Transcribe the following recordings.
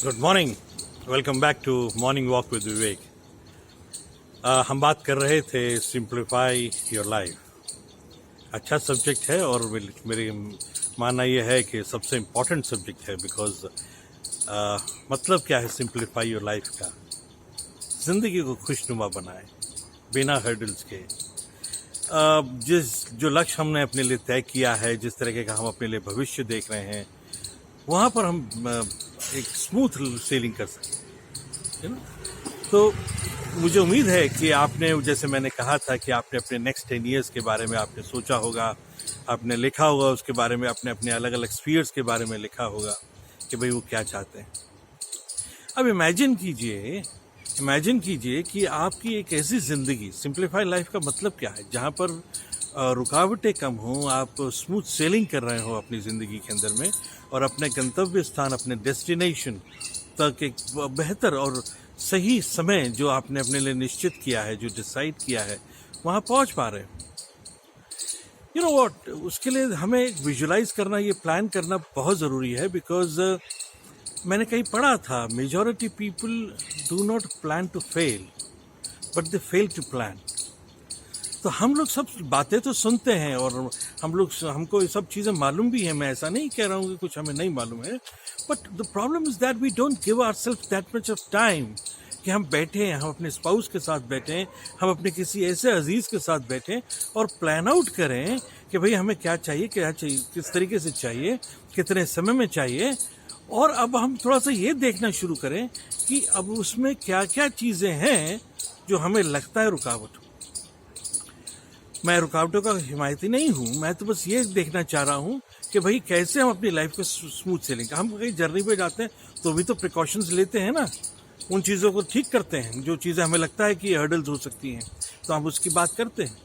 Good morning. Welcome back to morning walk with Vivek. हम बात कर रहे थे सिंप्लीफाई योर लाइफ। अच्छा सब्जेक्ट है और मेरी मानना यह है कि सबसे इम्पोर्टेंट सब्जेक्ट है बिकॉज मतलब क्या है सिंप्लीफाई योर लाइफ का। ज़िंदगी को खुशनुमा बनाए बिना हर्डल्स के। जो लक्ष्य हमने अपने लिए तय किया है, जिस तरीके का हम अपने लिए भविष्य देख रहे हैं, वहाँ पर हम एक स्मूथ सेलिंग कर सकें, है ना। तो मुझे उम्मीद है कि आपने, जैसे मैंने कहा था कि आपने अपने नेक्स्ट 10 ईयर्स के बारे में आपने सोचा होगा, आपने लिखा होगा उसके बारे में, आपने अपने अलग अलग स्फीयर्स के बारे में लिखा होगा कि भाई वो क्या चाहते हैं। अब इमेजिन कीजिए कि आपकी एक ऐसी ज़िंदगी, सिंप्लीफाई लाइफ का मतलब क्या है, जहाँ पर रुकावटें कम हों, आप स्मूथ सेलिंग कर रहे हो अपनी ज़िंदगी के अंदर में और अपने गंतव्य स्थान, अपने डेस्टिनेशन तक एक बेहतर और सही समय जो आपने अपने लिए निश्चित किया है, जो डिसाइड किया है, वहाँ पहुँच पा रहे हो। यू नो व्हाट, उसके लिए हमें विजुलाइज करना, ये प्लान करना बहुत ज़रूरी है। बिकॉज मैंने कहीं पढ़ा था, majority people do not plan to fail but they fail to plan. तो हम लोग सब बातें तो सुनते हैं और हमको ये सब चीज़ें मालूम भी है। मैं ऐसा नहीं कह रहा हूँ कि कुछ हमें नहीं मालूम है, but the problem is that we don't give ourself that much of time कि हम बैठे हैं, हम अपने स्पाउस के साथ बैठें, हम अपने किसी ऐसे अजीज़ के साथ बैठें और प्लान आउट करें कि भाई हमें क्या चाहिए, किस तरीके से चाहिए, कितने समय में चाहिए। और अब हम थोड़ा सा ये देखना शुरू करें कि अब उसमें क्या क्या चीज़ें हैं जो हमें लगता है रुकावट। मैं रुकावटों का हिमायती नहीं हूँ, मैं तो बस ये देखना चाह रहा हूँ कि भाई कैसे हम अपनी लाइफ को स्मूथ सेलिंग। हम कहीं जर्नी पे जाते हैं तो भी तो प्रिकॉशंस लेते हैं ना, उन चीज़ों को ठीक करते हैं जो चीज़ें हमें लगता है कि हर्डल्स हो सकती हैं, तो हम उसकी बात करते हैं।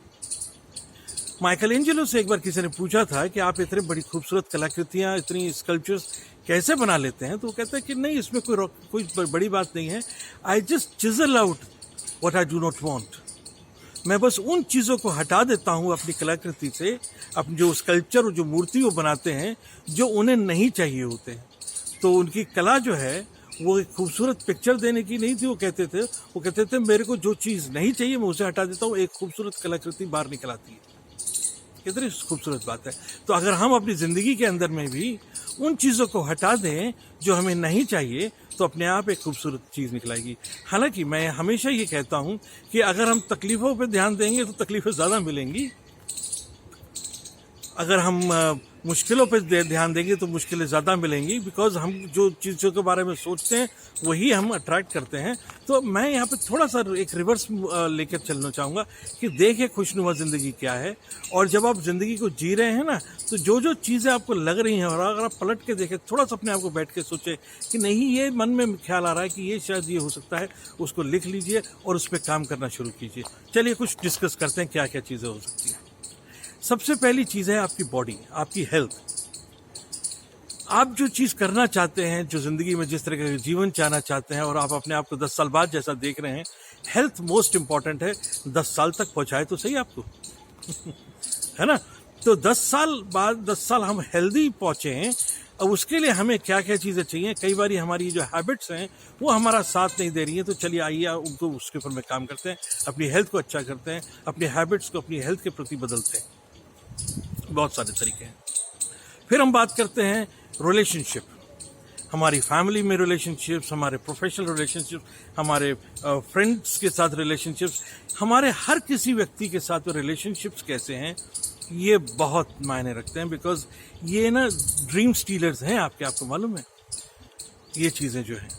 माइकल एंजेलो से एक बार किसी ने पूछा था कि आप इतनी बड़ी खूबसूरत कलाकृतियाँ, इतनी स्कल्पचर्स कैसे बना लेते हैं, तो वो कहता है कि नहीं, इसमें कोई बड़ी बात नहीं है। I just chisel out what I do not want. मैं बस उन चीज़ों को हटा देता हूँ अपनी कलाकृति से, अपनी जो स्कल्पचर, जो मूर्ति वो बनाते हैं, जो उन्हें नहीं चाहिए होते हैं। तो उनकी कला जो है वो एक खूबसूरत पिक्चर देने की नहीं थी। वो कहते थे मेरे को जो चीज़ नहीं चाहिए मैं उसे हटा देता हूँ, एक खूबसूरत कलाकृति बाहर निकल आती है। कितनी खूबसूरत बात है। तो अगर हम अपनी ज़िंदगी के अंदर में भी उन चीज़ों को हटा दें जो हमें नहीं चाहिए, तो अपने आप एक खूबसूरत चीज़ निकलेगी। हालांकि मैं हमेशा ये कहता हूँ कि अगर हम तकलीफ़ों पे ध्यान देंगे तो तकलीफ़ें ज़्यादा मिलेंगी, अगर हम मुश्किलों पे ध्यान देंगे तो मुश्किलें ज़्यादा मिलेंगी। बिकॉज हम जो चीज़ों के बारे में सोचते हैं वही हम अट्रैक्ट करते हैं। तो मैं यहाँ पे थोड़ा सा एक रिवर्स लेकर चलना चाहूँगा कि देखिए खुशनुमा ज़िंदगी क्या है। और जब आप ज़िंदगी को जी रहे हैं ना, तो जो चीज़ें आपको लग रही हैं, और अगर आप पलट के देखें, थोड़ा सा अपने आप को बैठ के सोचें कि नहीं, ये मन में ख्याल आ रहा है कि ये शायद ये हो सकता है, उसको लिख लीजिए और उस पर काम करना शुरू कीजिए। चलिए कुछ डिस्कस करते हैं क्या क्या चीज़ें हो सकती हैं। सबसे पहली चीज़ है आपकी बॉडी, आपकी हेल्थ। आप जो चीज़ करना चाहते हैं, जो ज़िंदगी में जिस तरह का जीवन चाहना चाहते हैं, और आप अपने आप को 10 साल बाद जैसा देख रहे हैं, हेल्थ मोस्ट इम्पॉर्टेंट है। 10 साल तक पहुंचाए तो सही आपको है ना। तो 10 साल बाद, 10 साल हम हेल्दी पहुंचे, अब उसके लिए हमें क्या क्या चीज़ें चाहिए। कई बार हमारी जो हैबिट्स हैं वो हमारा साथ नहीं दे रही हैं, तो चलिए आइए उनको, उसके ऊपर में काम करते हैं, अपनी हेल्थ को अच्छा करते हैं, अपनी हैबिट्स को अपनी हेल्थ के प्रति बदलते हैं। बहुत सारे तरीके हैं। फिर हम बात करते हैं रिलेशनशिप, हमारी फैमिली में रिलेशनशिप्स, हमारे प्रोफेशनल रिलेशनशिप्स, हमारे फ्रेंड्स के साथ रिलेशनशिप्स, हमारे हर किसी व्यक्ति के साथ रिलेशनशिप्स कैसे हैं, ये बहुत मायने रखते हैं। बिकॉज ये ना ड्रीम स्टीलर्स हैं, आपको मालूम है। ये चीज़ें जो हैं,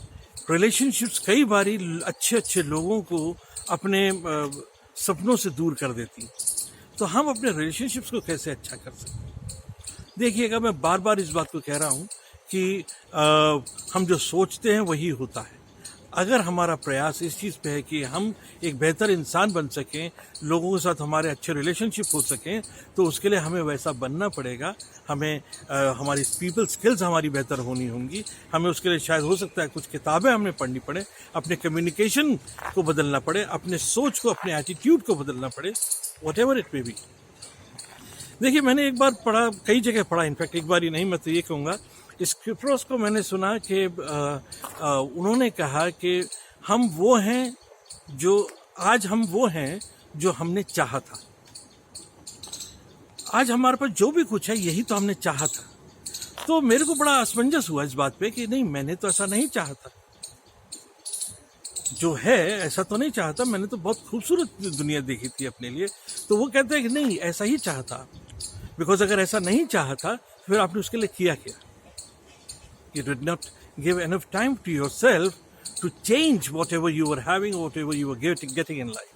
रिलेशनशिप्स कई बारी अच्छे लोगों को अपने सपनों से दूर कर देती हैं। तो हम अपने रिलेशनशिप्स को कैसे अच्छा कर सकते हैं। देखिएगा, मैं बार बार इस बात को कह रहा हूँ कि हम जो सोचते हैं वही होता है। अगर हमारा प्रयास इस चीज़ पे है कि हम एक बेहतर इंसान बन सकें, लोगों के साथ हमारे अच्छे रिलेशनशिप हो सकें, तो उसके लिए हमें वैसा बनना पड़ेगा। हमें हमारी पीपल स्किल्स हमारी बेहतर होनी होंगी। हमें उसके लिए शायद हो सकता है कुछ किताबें हमें पढ़नी पड़े, अपने कम्युनिकेशन को बदलना पड़े, अपने सोच को, अपने एटीट्यूड को बदलना पड़े, व्हाटएवर इट मे बी। देखिए, मैंने एक बार पढ़ा, कई जगह पढ़ा, इनफैक्ट एक बार ही नहीं, मैं तो ये कहूँगा इस किप्रोस को मैंने सुना कि उन्होंने कहा कि हम वो हैं जो हमने चाहा था। आज हमारे पास जो भी कुछ है यही तो हमने चाहा था। तो मेरे को बड़ा असमंजस हुआ इस बात पे कि नहीं, मैंने तो ऐसा नहीं चाहा था, जो है ऐसा तो नहीं चाहता, मैंने तो बहुत खूबसूरत दुनिया देखी थी अपने लिए। तो वो कहते हैं कि नहीं, ऐसा ही चाहता। बिकॉज अगर ऐसा नहीं चाहा था फिर आपने उसके लिए किया क्या? You did not give enough time to yourself to change whatever you were having, whatever you were getting in life.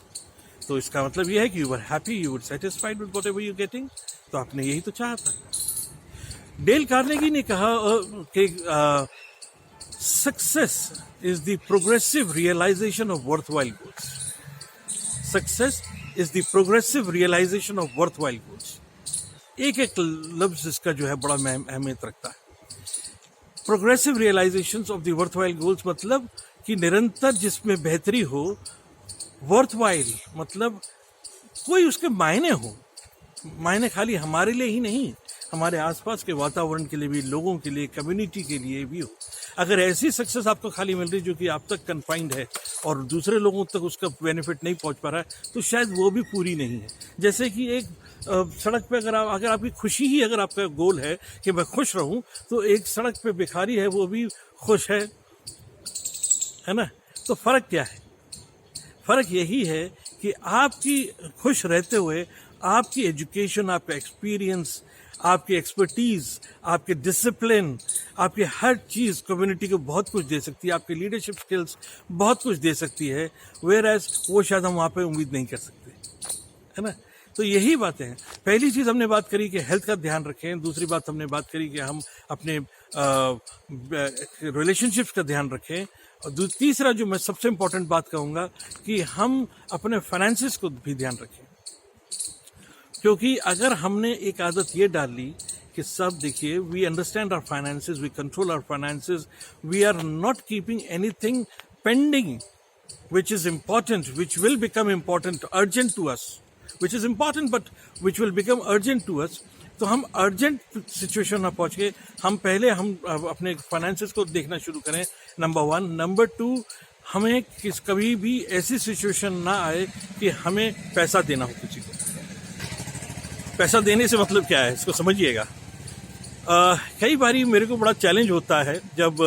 तो इसका मतलब यह है कि you were happy, you were satisfied with whatever you're getting. तो आपने यही तो चाहा था। डेल कार्नेगी ने कहा कि success is the progressive realization of worthwhile goals. Success is the progressive realization of worthwhile goals. एक लफ्ज इसका जो है बड़ा अहमियत रखता है। Progressive realisations of the worthwhile goals मतलब कि निरंतर जिसमें बेहतरी हो। वर्थवाइल मतलब कोई उसके मायने हो, मायने खाली हमारे लिए ही नहीं, हमारे आसपास के वातावरण के लिए भी, लोगों के लिए, कम्युनिटी के लिए भी हो। अगर ऐसी सक्सेस आपको खाली मिल रही जो कि आप तक कन्फाइंड है और दूसरे लोगों तक उसका बेनिफिट नहीं पहुंच पा रहा है, तो शायद वो भी पूरी नहीं है। जैसे कि एक सड़क पे अगर आपकी खुशी ही अगर आपका गोल है कि मैं खुश रहूं, तो एक सड़क पे भिखारी है वो भी खुश है ना? तो फर्क क्या है? फर्क यही है कि आपकी खुश रहते हुए आपकी एजुकेशन, आपका एक्सपीरियंस, आपकी एक्सपर्टीज, आपके डिसिप्लिन, आपकी हर चीज़ कम्युनिटी को बहुत कुछ दे सकती है। आपकी लीडरशिप स्किल्स बहुत कुछ दे सकती है, वेयर एज वो शायद हम वहाँ पे उम्मीद नहीं कर सकते, है ना? तो यही बातें हैं। पहली चीज़ हमने बात करी कि हेल्थ का ध्यान रखें। दूसरी बात हमने बात करी कि हम अपने रिलेशनशिप्स का ध्यान रखें। और तीसरा जो मैं सबसे इम्पोर्टेंट बात कहूँगा कि हम अपने फाइनेंसिस को भी ध्यान रखें। क्योंकि अगर हमने एक आदत ये डाल ली कि सब देखिए, we understand our finances, we control our finances, we are not keeping anything pending which is important, which will become important, urgent to us, which is important but which will become urgent to us. तो हम urgent situation में पहुंच गए। हम अपने finances को देखना शुरू करें, नंबर 1। नंबर 2, हमें कभी भी ऐसी सिचुएशन ना आए कि हमें पैसा देना हो किसी को। पैसा देने से मतलब क्या है, इसको समझिएगा। कई बारी मेरे को बड़ा चैलेंज होता है जब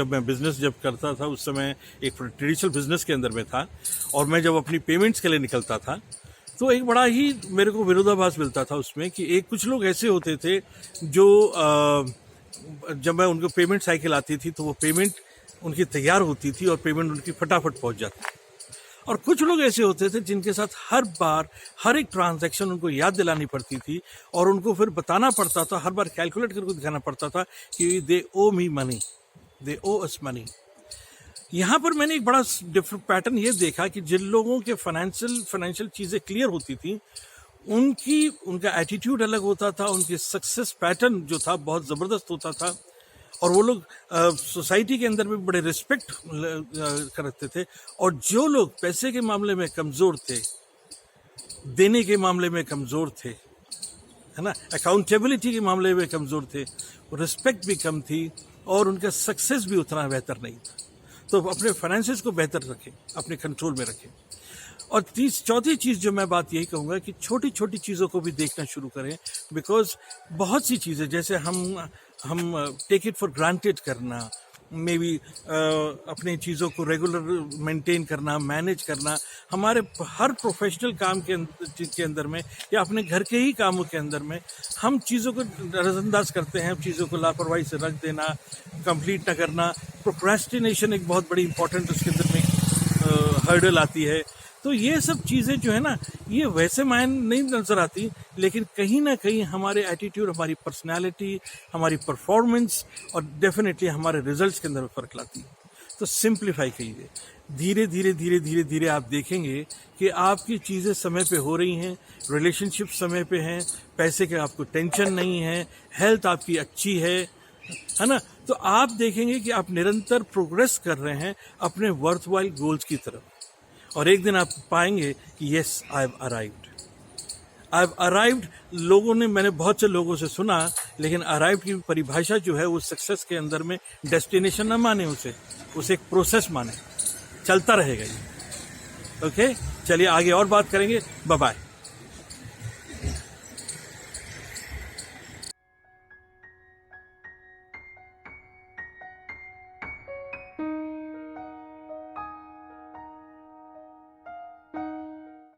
मैं बिजनेस करता था, उस समय एक ट्रेडिशनल बिजनेस के अंदर में था, और मैं जब अपनी पेमेंट्स के लिए निकलता था तो एक बड़ा ही मेरे को विरोधाभास मिलता था उसमें कि कुछ लोग ऐसे होते थे जो जब मैं उनको पेमेंट साइकिल आती थी तो वो पेमेंट उनकी तैयार होती थी और पेमेंट उनकी फटाफट पहुंच जाती थी। और कुछ लोग ऐसे होते थे जिनके साथ हर बार हर एक ट्रांजैक्शन उनको याद दिलानी पड़ती थी और उनको फिर बताना पड़ता था, हर बार कैलकुलेट करके दिखाना पड़ता था कि दे ओ मी मनी, दे ओ अस मनी। यहाँ पर मैंने एक बड़ा डिफरेंट पैटर्न ये देखा कि जिन लोगों के फाइनेंशियल चीज़ें क्लियर होती थी, उनका एटीट्यूड अलग होता था, उनकी सक्सेस पैटर्न जो था बहुत ज़बरदस्त होता था, और वो लोग सोसाइटी के अंदर भी बड़े रिस्पेक्ट करते थे। और जो लोग पैसे के मामले में कमज़ोर थे, देने के मामले में कमज़ोर थे, है ना, अकाउंटेबिलिटी के मामले में कमज़ोर थे, रिस्पेक्ट भी कम थी और उनका सक्सेस भी उतना बेहतर नहीं था। तो अपने फाइनेंसेस को बेहतर रखें, अपने कंट्रोल में रखें। और चौथी चीज़ जो मैं बात यही कहूँगा कि छोटी छोटी चीज़ों को भी देखना शुरू करें, बिकॉज बहुत सी चीज़ें जैसे हम टेक इट फॉर ग्रांटेड करना, मे बी अपनी चीज़ों को रेगुलर मेंटेन करना, मैनेज करना, हमारे हर प्रोफेशनल काम के अंदर में या अपने घर के ही कामों के अंदर में हम चीज़ों को नज़रअंदाज करते हैं, चीज़ों को लापरवाही से रख देना, कंप्लीट ना करना। प्रोक्रेस्टिनेशन एक बहुत बड़ी इंपॉर्टेंट उसके अंदर में हर्डल आती है। तो ये सब चीज़ें जो है ना, ये वैसे मायने नहीं नज़र आती, लेकिन कहीं ना कहीं हमारे एटीट्यूड, हमारी पर्सनालिटी, हमारी परफॉर्मेंस और डेफिनेटली हमारे रिजल्ट्स के अंदर फ़र्क लाती है। तो सिंप्लीफाई कीजिए। धीरे धीरे धीरे धीरे धीरे आप देखेंगे कि आपकी चीज़ें समय पे हो रही हैं, रिलेशनशिप समय पे हैं, पैसे के आपको टेंशन नहीं है, हेल्थ आपकी अच्छी है ना। तो आप देखेंगे कि आप निरंतर प्रोग्रेस कर रहे हैं अपने वर्थवाइल गोल्स की तरफ, और एक दिन आप पाएंगे कि यस, आई हैव अराइव्ड। लोगों ने, मैंने बहुत से लोगों से सुना लेकिन अराइव की परिभाषा जो है वो सक्सेस के अंदर में डेस्टिनेशन ना माने, उसे एक प्रोसेस माने, चलता रहेगा ये। ओके, चलिए आगे और बात करेंगे। Bye bye.